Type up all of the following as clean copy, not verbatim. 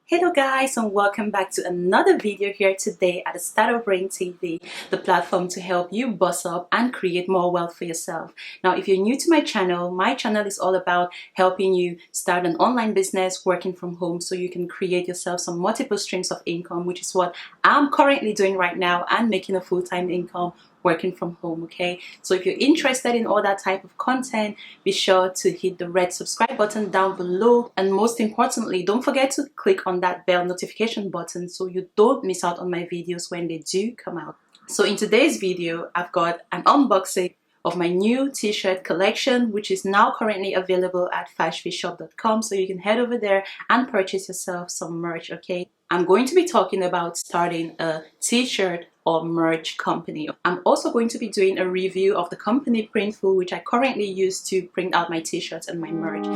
Hello guys, and welcome back to another video here today at the Start of Brain TV, the platform to help you boss up and create more wealth for yourself. Now, if you're new to my channel is all about helping you start an online business working from home so you can create yourself some multiple streams of income, which is what I'm currently doing right now and making a full-time income working from home. Okay, so if you're interested in all that type of content, be sure to hit the red subscribe button down below, and most importantly, don't forget to click on that bell notification button so you don't miss out on my videos when they do come out. So in today's video, I've got an unboxing of my new t-shirt collection, which is now currently available at fashfishshop.com, so you can head over there and purchase yourself some merch. Okay, I'm going to be talking about starting a t-shirt or merch company. I'm also going to be doing a review of the company Printful, which I currently use to print out my t-shirts and my merch.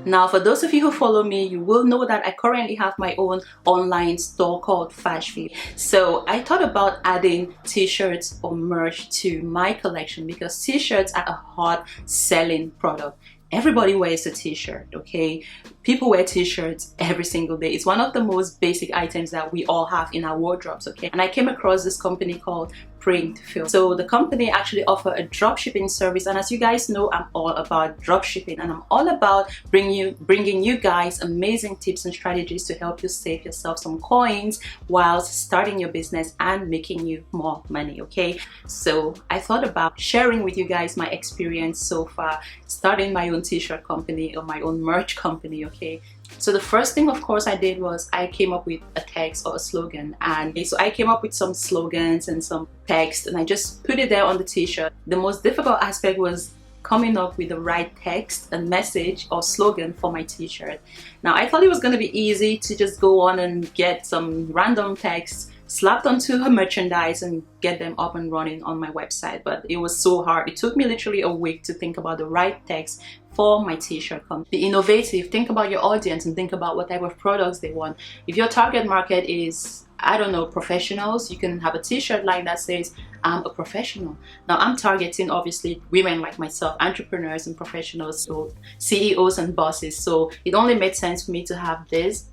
Now, for those of you who follow me, you will know that I currently have my own online store called Fashfeed. So I thought about adding t-shirts or merch to my collection because t-shirts are a hot selling product. Everybody wears a t-shirt, okay? People wear t-shirts every single day. It's one of the most basic items that we all have in our wardrobes, okay? And I came across this company called Printful. So the company actually offer a dropshipping service, and as you guys know, I'm all about dropshipping, and I'm all about bringing you guys amazing tips and strategies to help you save yourself some coins whilst starting your business and making you more money, okay? So I thought about sharing with you guys my experience so far starting my own t-shirt company or my own merch company, okay? So the first thing, of course, I did was I came up with a text or a slogan, and so I came up with some slogans and some text, and I just put it there on the t-shirt. The most difficult aspect was coming up with the right text and message or slogan for my t-shirt. Now, I thought it was going to be easy to just go on and get some random text slapped onto her merchandise and get them up and running on my website, but it was so hard. It took me literally a week to think about the right text for my t-shirt company. Be innovative, think about your audience and think about what type of products they want. If your target market is, I don't know, professionals, you can have a t-shirt line that says I'm a professional. Now, I'm targeting obviously women like myself, entrepreneurs and professionals, so CEOs and bosses, so it only made sense for me to have this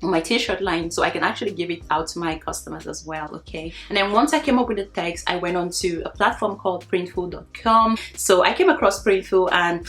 on my t-shirt line so I can actually give it out to my customers as well, okay? And then once I came up with the text, I went on to a platform called printful.com. So I came across Printful and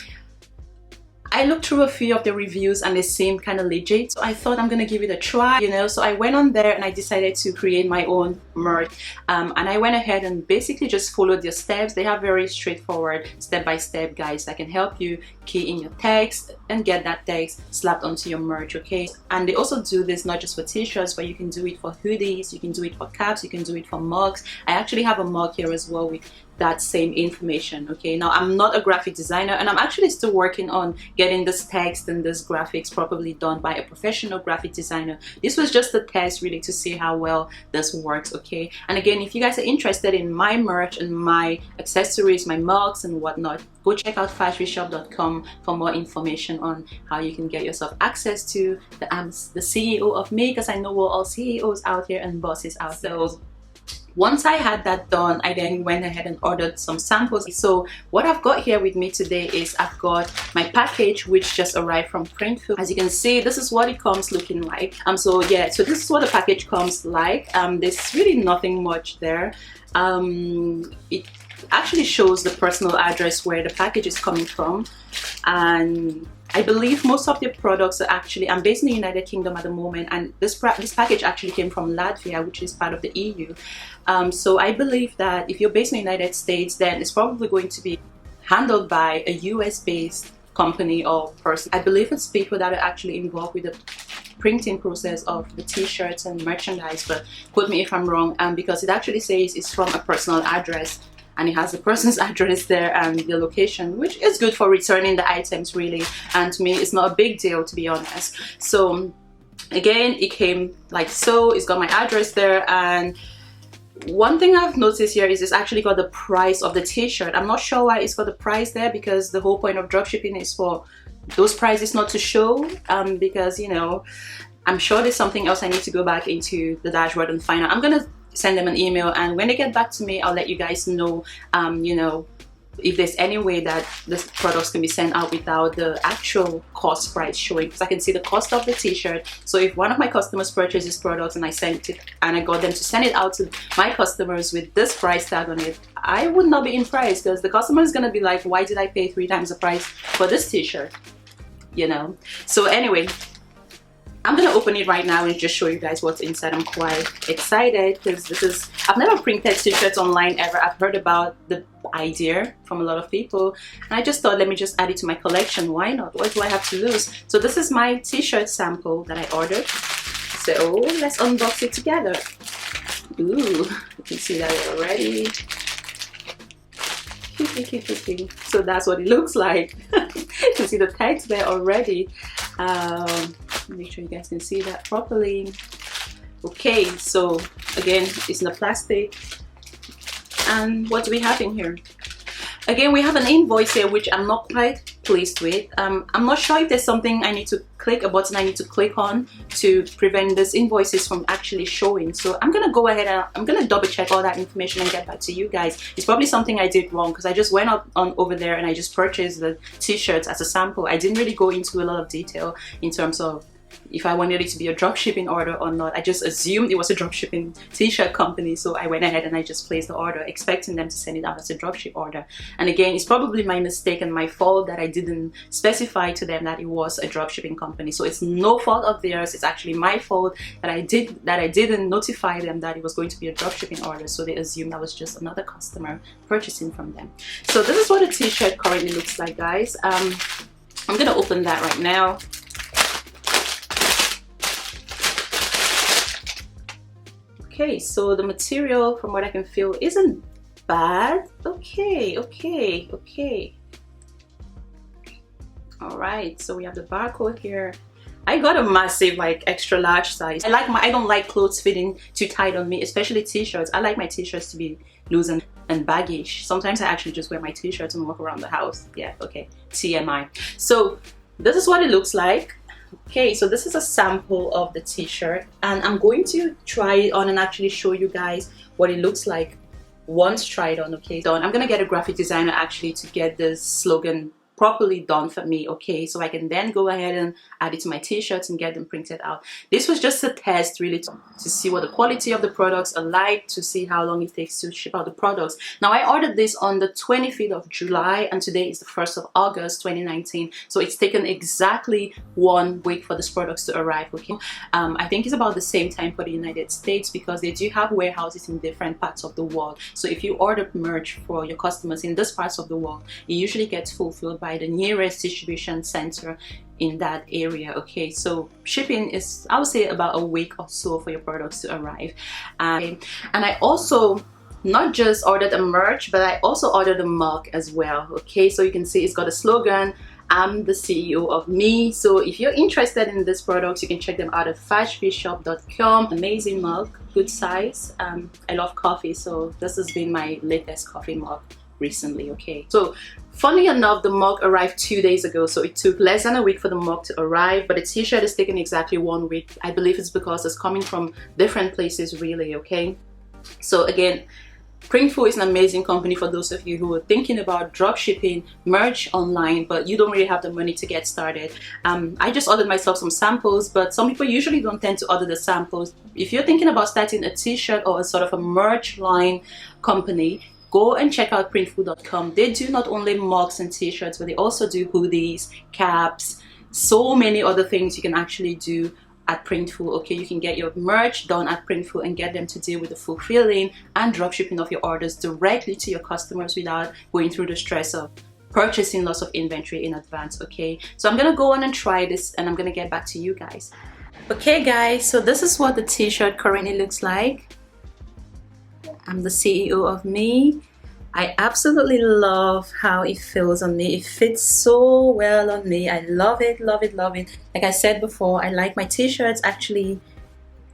I looked through a few of the reviews and they seemed kind of legit, so I thought I'm gonna give it a try, you know. So I went on there and I decided to create my own merch, and I went ahead and basically just followed their steps. They have very straightforward step-by-step guides that can help you key in your text and get that text slapped onto your merch, okay? And they also do this not just for t-shirts, but you can do it for hoodies, you can do it for caps, you can do it for mugs. I actually have a mug here as well with that same information, okay? Now, I'm not a graphic designer, and I'm actually still working on getting this text and this graphics properly done by a professional graphic designer. This was just a test really to see how well this works, okay? And again, if you guys are interested in my merch and my accessories, my mugs and whatnot, go check out fashfishshop.com for more information on how you can get yourself access to the CEO of me, because I know we're all CEOs out here and bosses out there. So once I had that done, I then went ahead and ordered some samples. So what I've got here with me today is I've got my package, which just arrived from Printful. As you can see, this is what it comes looking like. So yeah, so this is what the package comes like. There's really nothing much there. It actually shows the personal address where the package is coming from, and I believe most of the products are actually, I'm based in the United Kingdom at the moment, and this package actually came from Latvia, which is part of the EU. So I believe that if you're based in the United States, then it's probably going to be handled by a US-based company or person. I believe it's people that are actually involved with the printing process of the t-shirts and merchandise, but quote me if I'm wrong, because it actually says it's from a personal address, and it has the person's address there and the location, which is good for returning the items really, and to me it's not a big deal, to be honest. So again, it came like so, it's got my address there, and one thing I've noticed here is it's actually got the price of the t-shirt. I'm not sure why it's got the price there, because the whole point of dropshipping is for those prices not to show, because, you know, I'm sure there's something else I need to go back into the dashboard and find out. I'm gonna send them an email, and when they get back to me, I'll let you guys know, you know, if there's any way that the products can be sent out without the actual cost price showing, because I can see the cost of the t-shirt. So if one of my customers purchases products and I sent it and I got them to send it out to my customers with this price tag on it, I would not be impressed, because the customer is going to be like, why did I pay 3 times the price for this t-shirt, you know? So anyway, I'm gonna open it right now and just show you guys what's inside. I'm quite excited because I've never printed t-shirts online ever. I've heard about the idea from a lot of people, and I just thought, let me just add it to my collection. Why not? What do I have to lose? So this is my t-shirt sample that I ordered. So let's unbox it together. Ooh, you can see that already. So that's what it looks like. You can see the text there already. Make sure you guys can see that properly. Okay, so again, it's in the plastic. And what do we have in here? Again, we have an invoice here, which I'm not quite pleased with. I'm not sure if there's something I need to click, a button I need to click on to prevent these invoices from actually showing. So I'm gonna go ahead and I'm gonna double check all that information and get back to you guys. It's probably something I did wrong, because I just went up on over there and I just purchased the t-shirts as a sample. I didn't really go into a lot of detail in terms of if I wanted it to be a dropshipping order or not. I just assumed it was a dropshipping t-shirt company, so I went ahead and I just placed the order, expecting them to send it out as a dropship order. And again, it's probably my mistake and my fault that I didn't specify to them that it was a dropshipping company. So it's no fault of theirs. It's actually my fault that I didn't notify them that it was going to be a dropshipping order. So they assumed I was just another customer purchasing from them. So this is what a t-shirt currently looks like, guys. I'm gonna open that right now. Okay, so the material, from what I can feel, isn't bad. Okay. All right, so we have the barcode here. I got a massive, like, extra large size. I don't like clothes fitting too tight on me, especially t-shirts. I like my t-shirts to be loose and baggish. Sometimes I actually just wear my t-shirts and walk around the house. Yeah, okay, TMI. So this is what it looks like. Okay, so this is a sample of the t-shirt, and I'm going to try it on and actually show you guys what it looks like once tried on. Okay, so I'm gonna get a graphic designer actually to get this slogan properly done for me, okay, so I can then go ahead and add it to my t-shirts and get them printed out. This was just a test, really, to see what the quality of the products are like, to see how long it takes to ship out the products. Now, I ordered this on the 25th of July, and today is the 1st of August 2019, so it's taken exactly 1 week for these products to arrive. Okay, I think it's about the same time for the United States, because they do have warehouses in different parts of the world. So if you order merch for your customers in these parts of the world, it usually gets fulfilled by the nearest distribution center in that area. Okay, so shipping is, I would say, about a week or so for your products to arrive. And I also not just ordered a merch, but I also ordered a mug as well. Okay, so you can see it's got a slogan, I'm the CEO of me. So if you're interested in these products, you can check them out at fashfishshop.com. Amazing mug, good size. I love coffee, so this has been my latest coffee mug recently. Okay, so funny enough, the mug arrived 2 days ago, so it took less than a week for the mug to arrive, but the t-shirt is taking exactly 1 week. I believe it's because it's coming from different places, really. Okay, so again, Printful is an amazing company for those of you who are thinking about drop shipping merch online, but you don't really have the money to get started. I just ordered myself some samples, but some people usually don't tend to order the samples. If you're thinking about starting a t-shirt or a sort of a merch line company, go and check out Printful.com. They do not only mugs and t-shirts, but they also do hoodies, caps, so many other things you can actually do at Printful. Okay, you can get your merch done at Printful and get them to deal with the fulfilling and dropshipping of your orders directly to your customers without going through the stress of purchasing lots of inventory in advance. Okay, so I'm gonna go on and try this, and I'm gonna get back to you guys. Okay guys, so this is what the t-shirt currently looks like. I'm the CEO of me. I absolutely love how it feels on me. It fits so well on me. I love it, love it, love it. Like I said before, I like my t-shirts actually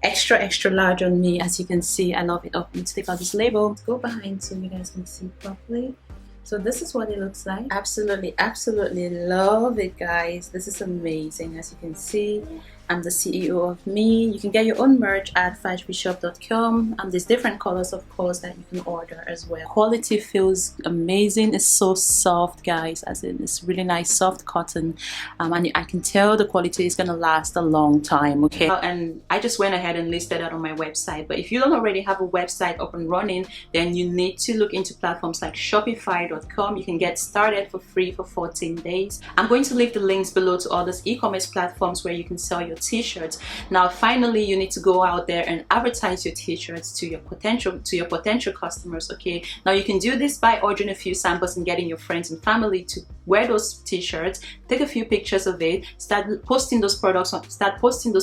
extra large on me. As you can see, I love it. Oh, let's take out this label. Go behind so you guys can see properly. So this is what it looks like. Absolutely love it, guys. This is amazing. As you can see, I'm the CEO of Me. You can get your own merch at fashbishop.com. There's different colors, of course, that you can order as well. Quality feels amazing. It's so soft, guys, as in it's really nice soft cotton, and I can tell the quality is gonna last a long time. Okay, and I just went ahead and listed that on my website. But if you don't already have a website up and running, then you need to look into platforms like shopify.com. You can get started for free for 14 days. I'm going to leave the links below to all those e-commerce platforms where you can sell your t-shirts. Now finally, you need to go out there and advertise your t-shirts to your potential customers. Okay, now you can do this by ordering a few samples and getting your friends and family to wear those t-shirts. Take a few pictures of it, start posting those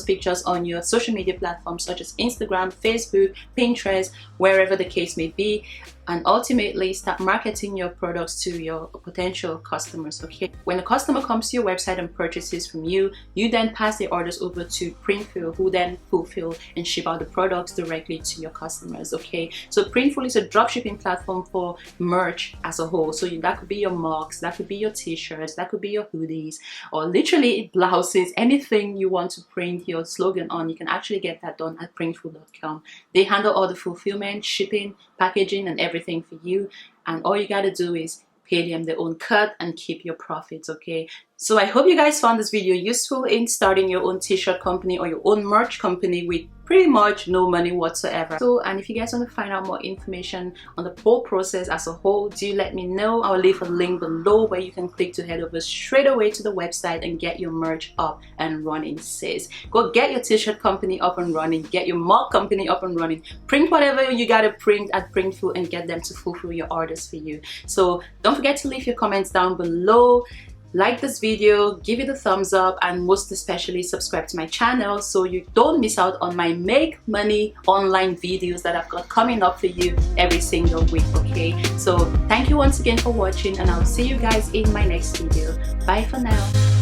pictures on your social media platforms such as Instagram, Facebook, Pinterest, wherever the case may be, and ultimately start marketing your products to your potential customers. Okay, when a customer comes to your website and purchases from you, you then pass the orders over to Printful, who then fulfill and ship out the products directly to your customers. Okay, so Printful is a dropshipping platform for merch as a whole. So that could be your mugs, that could be your t-shirts, that could be your hoodies, or literally blouses, anything you want to print your slogan on. You can actually get that done at printful.com. They handle all the fulfillment, shipping, packaging, and everything for you, and all you got to do is pay them their own cut and keep your profits. Okay, so I hope you guys found this video useful in starting your own t-shirt company or your own merch company with pretty much no money whatsoever. So, and if you guys want to find out more information on the whole process as a whole, do let me know. I'll leave a link below where you can click to head over straight away to the website and get your merch up and running, sis. Go get your t-shirt company up and running, get your mug company up and running, print whatever you gotta print at Printful and get them to fulfill your orders for you. So don't forget to leave your comments down below. Like this video, give it a thumbs up, and most especially subscribe to my channel so you don't miss out on my make money online videos that I've got coming up for you every single week. Okay, so thank you once again for watching, and I'll see you guys in my next video. Bye for now.